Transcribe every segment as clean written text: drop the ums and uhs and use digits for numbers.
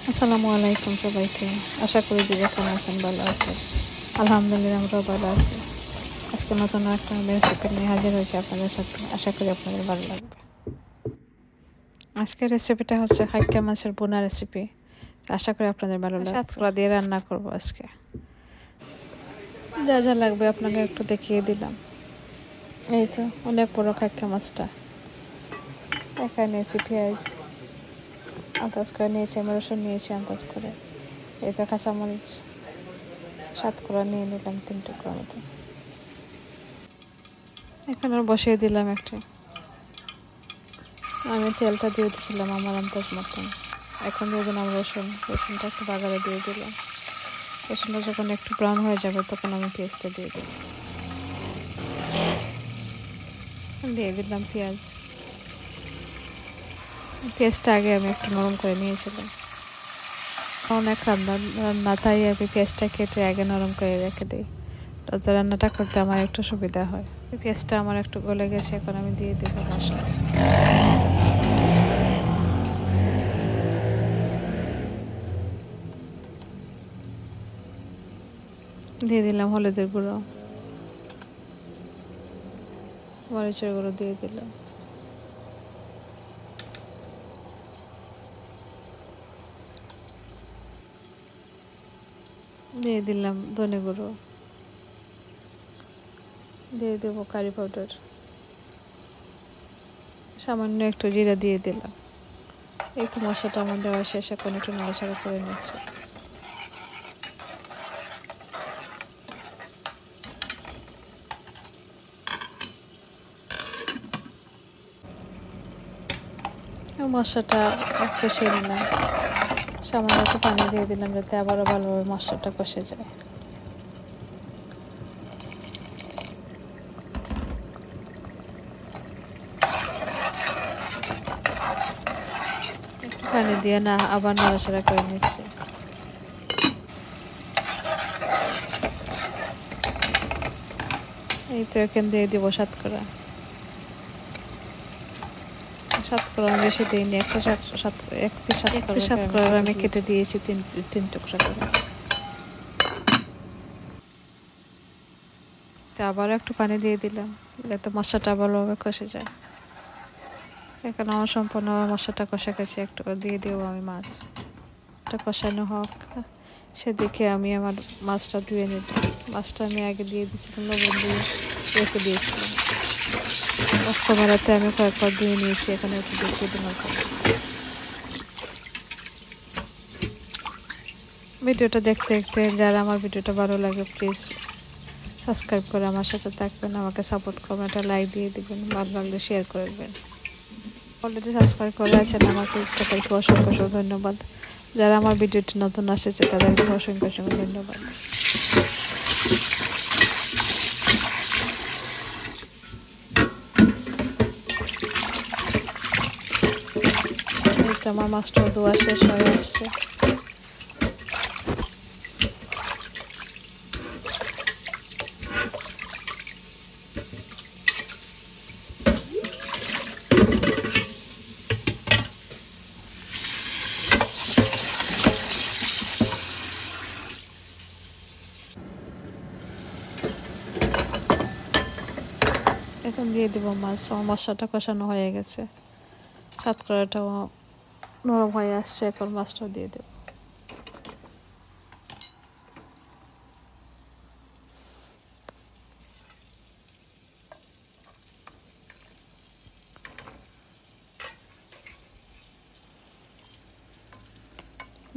আসসালামু আলাইকুম সবাইকে। আশা করি যে যেখানে আছেন ভালো আছেন। আলহামদুলিল্লাহ আমরাও ভালো আছি। আজকে নতুন একটা রেসিপি নিয়ে হাজির হয়েছে আপনাদের সাথে। আশা করি আপনাদের ভালো লাগবে। আজকের রেসিপিটা হচ্ছে হাইক্কা মাছের বোনা রেসিপি। আশা করি আপনাদের ভালো লাগবে। সাতকরা দিয়ে রান্না করব আজকে। যা যা লাগবে আপনাকে একটু দেখিয়ে দিলাম। এই তো অনেক বড় হাইক্কা মাছটা। এখানে নিয়েছি পেঁয়াজ আন্দাজ করে নিয়েছি, আমি রসুন নিয়েছি আন্দাজ করে। এই তো কাঁচামরিচ সাতকরা নিয়ে নিলাম 3 টুকরা মতো। এখানে বসিয়ে দিলাম একটা, আমি তেলটা দিয়ে দিয়েছিলাম আমার আন্দাজ মতন। এখন দিয়ে দিলাম রসুনটা একটু বাগারে দিয়ে দিলাম। রসুনটা যখন একটু ব্রাউন হয়ে যাবে তখন আমি পেঁয়াজটা দিয়ে দিলাম পেঁয়াজ। পেঁয়াজটা আগে আমি একটু নরম করে নিয়েছিলাম। অনেক রান্না তাই আমি পেঁয়াজটা কেটে আগে নরম করে রেখে দিই, তাতে রান্নাটা করতে আমার একটু সুবিধা হয়। পেঁয়াজটা আমার একটু গলে গেছে, এখন আমি দিয়ে দিব মশলা। দিয়ে দিলাম হলুদের গুঁড়ো, মরিচের গুঁড়ো দিয়ে দিলাম, দিয়ে দিলাম ধনে গুঁড়ো, দিয়ে দেবো কারি পাউডার, সামান্য একটু জিরা দিয়ে দিলাম। একটু মশলাটা আমার দেওয়া শেষ, এখন একটু নাড়াচাড়া করে নিচ্ছি। মশলাটা কষিয়ে নিলাম, সামান্য একটু পানি দিয়ে দিলাম যাতে আবারও ভালোভাবে মশলাটা কষে যায়। একটু পানি দিয়ে না আবার নাড়াচাড়া করে নিচ্ছি। এই তো এখান দিয়ে দিব সাতকরা বেশি দিইনি, একটা সাতকরা আমি কেটে দিয়েছি তিন টুকরা করে। আবার একটু পানি দিয়ে দিলাম যাতে মশলাটা ভালোভাবে কষে যায়। এখন আমার সম্পূর্ণ মশলাটা কষা কষে একটু দিয়ে দেবো আমি মাছটা কষানো হোক, সেদিকে আমি আমার মাছটা ধুয়ে নিলাম। মাছটা আমি আগে দিয়ে দিয়েছিলাম, লবণ দিয়ে রেখে দিয়েছিলাম। ক্যামেরাতে আমি কয়েকবার ধুয়ে নিয়েছি, এখানে একটু দেখিয়ে দিলাম। ভিডিওটা দেখতে দেখতে যারা আমার ভিডিওটা ভালো লাগে প্লিজ সাবস্ক্রাইব করে আমার সাথে থাকবেন, আমাকে সাপোর্ট করবেন, একটা লাইক দিয়ে দিবেন, ভালো লাগলে শেয়ার করে দেবেন। অলরেডি সাবস্ক্রাইব করে আছেন আমাকে তাদেরকে অসংখ্য ধন্যবাদ। যারা আমার ভিডিওটি নতুন আসছে তাদেরকে অসংখ্য ধন্যবাদ। আমার মাছটা ধোয়া শেষ হয়ে আসছে। এখন দিয়ে দেবো মাছ। আমার মশলাটা কষানো হয়ে গেছে, সাতকরাটাও নরম হয়ে আসছে, এখন মাছটাও দিয়ে দেবো।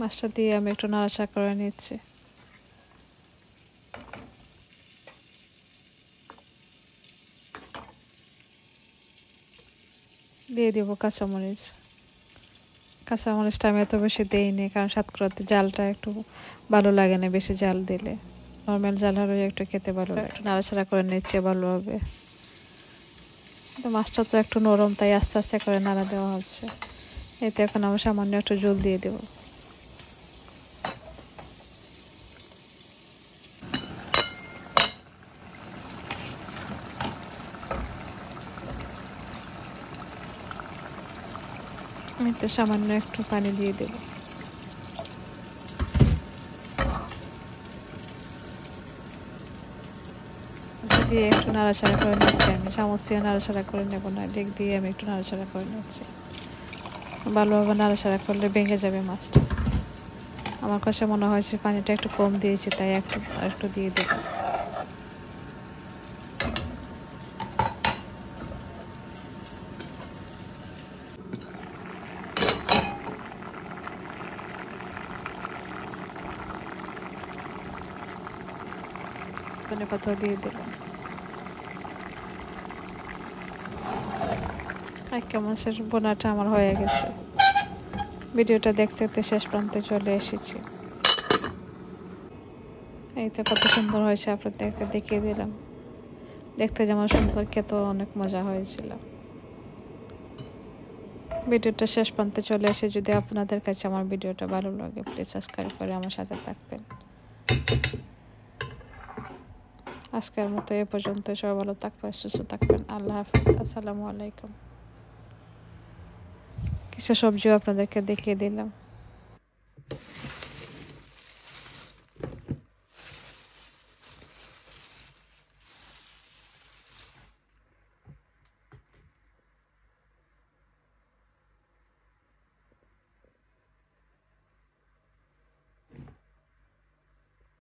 মাছটা দিয়ে আমি একটু নাড়াচাড়া করে নিচ্ছি। দিয়ে দেবো কাঁচামরিচটা আমি এত বেশি দিইনি, কারণ সাতকরাতে জালটা একটু ভালো লাগে না বেশি জাল দিলে। নর্মাল জাল হলে একটু খেতে ভালো লাগে। একটু নাড়াচাড়া করে নিচ্ছে ভালোভাবে। তো মাছটা তো একটু নরম, তাই আস্তে আস্তে করে নাড়া দেওয়া হচ্ছে। এতে এখন আমি সামান্য একটু জল দিয়ে দেবো। আমি তো সামান্য একটু পানি দিয়ে দেবো। দিয়ে একটু নাড়াচাড়া করে নিচ্ছি। আমি চামচ দিয়ে নাড়াচাড়া করে নেব না, ডেক দিয়ে আমি একটু নাড়াচাড়া করে নিচ্ছি। ভালোভাবে নাড়াচাড়া করলে ভেঙে যাবে মাছটা। আমার কাছে মনে হয়েছে পানিটা একটু কম দিয়েছি, তাই একটু একটু দিয়ে দেব। ধনে পাতা দিয়ে দিলাম। একটা মাছের বোনাটা আমার হয়ে গেছে। ভিডিওটা দেখতে দেখতে শেষ প্রান্তে চলে এসেছি। এই তো কত সুন্দর হয়েছে, আপনাদেরকে দেখিয়ে দিলাম। দেখতে যেমন সুন্দর, খেতেও অনেক মজা হয়েছিল। ভিডিওটা শেষ প্রান্তে চলে এসে যদি আপনাদের কাছে আমার ভিডিওটা ভালো লাগে, প্লিজ সাবস্ক্রাইব করে আমার সাথে থাকবেন। আজকের মতো এ পর্যন্ত। সবাই ভালো থাকবেন, সুস্থ থাকবেন। আল্লাহ হাফিজ। আসসালামু আলাইকুম। কিছু সবজিও আপনাদেরকে দেখিয়ে দিলাম।